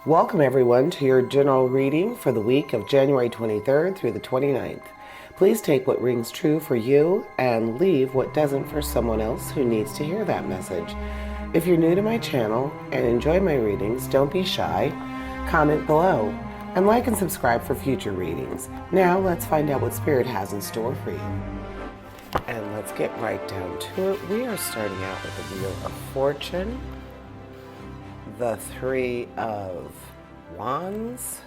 Welcome everyone to your general reading for the week of January 23rd through the 29th. Please take what rings true for you and leave what doesn't for someone else who needs to hear that message. If you're new to my channel and enjoy my readings, don't be shy. Comment below and like and subscribe for future readings. Now let's find out what Spirit has in store for you. And let's get right down to it. We are starting out with the Wheel of Fortune, the Three of Wands,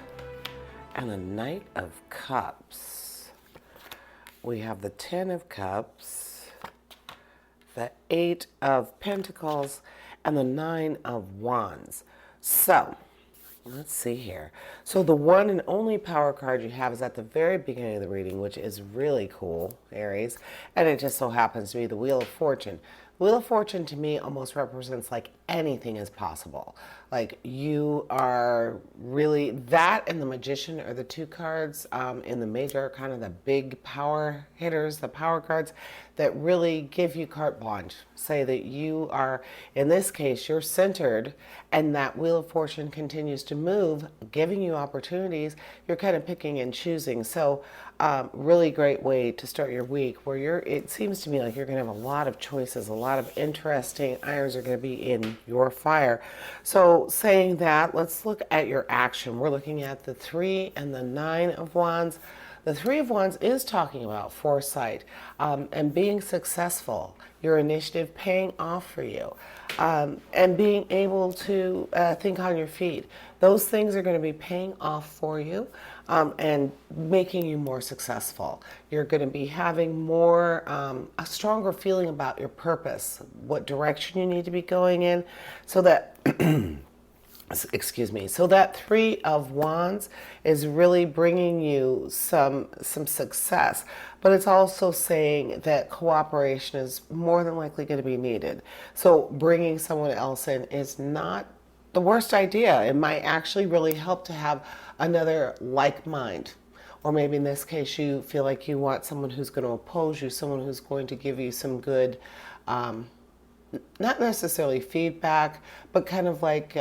and the Knight of Cups. We have the Ten of Cups, the Eight of Pentacles, and the Nine of Wands. So, let's see here. So the one and only power card you have is at the very beginning of the reading, which is really cool, Aries. And it just so happens to be the Wheel of Fortune. Wheel of Fortune to me almost represents like anything is possible. Like you are really, that and the Magician are the two cards in the major, kind of the big power hitters, the power cards that really give you carte blanche. Say that you are, in this case, you're centered and that Wheel of Fortune continues to move, giving you opportunities. You're kind of picking and choosing. So really great way to start your week where it seems to me like you're going to have a lot of choices, a lot of interesting irons are going to be in your fire. So saying that, let's look at your action. We're looking at the Three and the Nine of Wands. The Three of Wands is talking about foresight and being successful, your initiative paying off for you, and being able to think on your feet. Those things are going to be paying off for you and making you more successful. You're going to be having more, a stronger feeling about your purpose, what direction you need to be going in, so that excuse me, so that Three of Wands is really bringing you some success, but it's also saying that cooperation is more than likely going to be needed. So bringing someone else in is not the worst idea. It might actually really help to have another like mind. Or maybe in this case, you feel like you want someone who's going to oppose you, someone who's going to give you some good, not necessarily feedback, but kind of like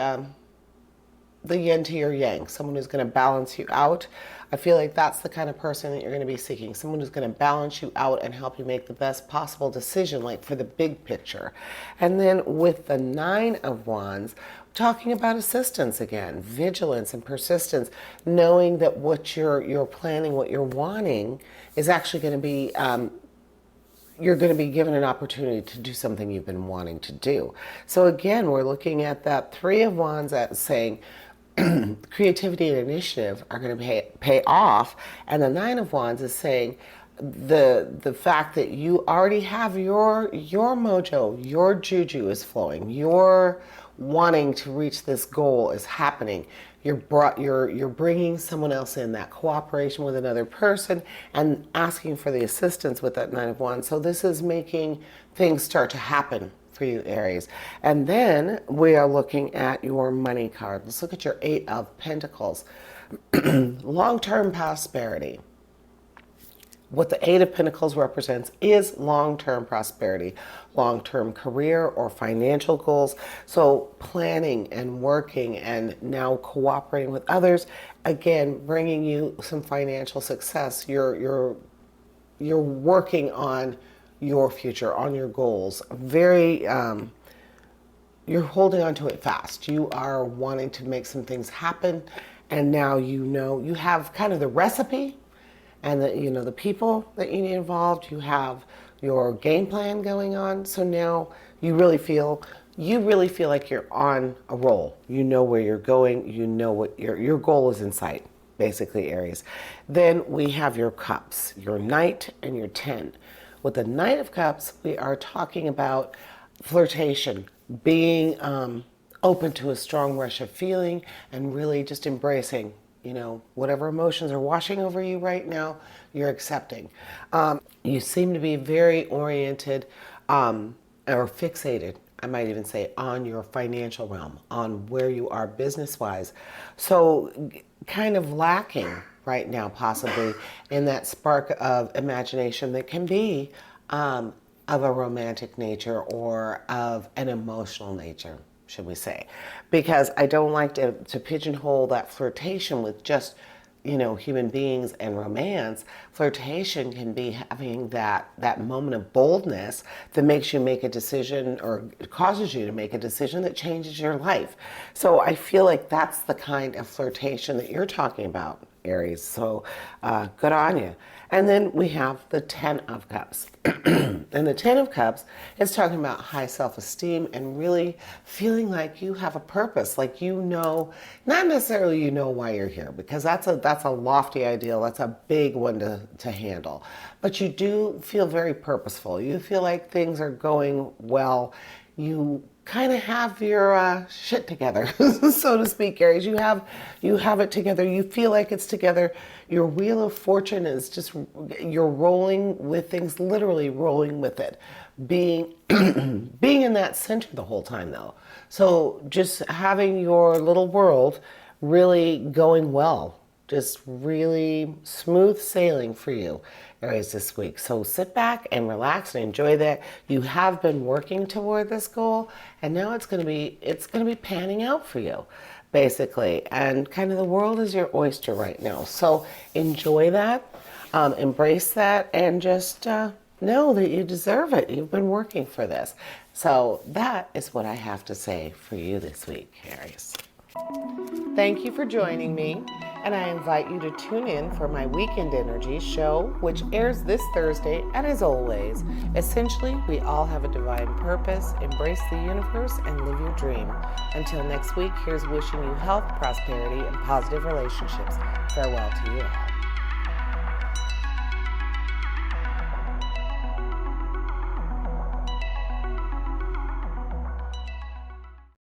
the yin to your yang, someone who's going to balance you out. I feel like that's the kind of person that you're going to be seeking, someone who's going to balance you out and help you make the best possible decision, like for the big picture. And then with the Nine of Wands, talking about assistance again, vigilance and persistence, knowing that what you're planning, what you're wanting is actually going to be you're going to be given an opportunity to do something you've been wanting to do. So again, we're looking at that Three of Wands as saying creativity and initiative are going to pay off, and the Nine of Wands is saying the fact that you already have your mojo, your juju is flowing, your wanting to reach this goal is happening. You're bringing someone else in, that cooperation with another person, and asking for the assistance with that Nine of Wands. So this is making things start to happen for you, Aries. And then we are looking at your money card. Let's look at your Eight of Pentacles. Long-term prosperity. What the Eight of Pentacles represents is long-term prosperity, long-term career or financial goals. So planning and working and now cooperating with others, again, bringing you some financial success. You're working on your future, on your goals. Very, you're holding on to it fast. You are wanting to make some things happen, and now you know you have kind of the recipe and the people that you need involved. You have your game plan going on. So now you really feel like you're on a roll. You know where you're going. You know what your goal is in sight, basically, Aries. Then we have your cups, your Knight and your Ten. With the Knight of Cups, we are talking about flirtation, being open to a strong rush of feeling, and really just embracing, whatever emotions are washing over you right now, you're accepting. You seem to be very oriented or fixated, I might even say, on your financial realm, on where you are business-wise. So kind of lacking right now, possibly, in that spark of imagination that can be of a romantic nature or of an emotional nature. should we say, because I don't like to pigeonhole that flirtation with just, human beings and romance. Flirtation can be having that moment of boldness that makes you make a decision or causes you to make a decision that changes your life. So I feel like that's the kind of flirtation that you're talking about, Aries. So good on you. And then we have the Ten of Cups. And the Ten of Cups is talking about high self-esteem and really feeling like you have a purpose, like not necessarily why you're here, because that's a lofty ideal, that's a big one to handle. But you do feel very purposeful. You feel like things are going well. You kind of have your shit together, so to speak, Aries. You have it together. You feel like it's together. Your wheel of fortune is just, you're rolling with things, literally rolling with it. Being in that center the whole time, though. So just having your little world really going well. Just really smooth sailing for you, Aries, this week. So sit back and relax and enjoy that. You have been working toward this goal, and now it's going to be panning out for you, basically. And kind of the world is your oyster right now. So enjoy that, embrace that, and just know that you deserve it. You've been working for this. So that is what I have to say for you this week, Aries. Thank you for joining me, and I invite you to tune in for my Weekend Energy show, which airs this Thursday. And as always, essentially, we all have a divine purpose. Embrace the universe and live your dream. Until next week, here's wishing you health, prosperity, and positive relationships. Farewell to you.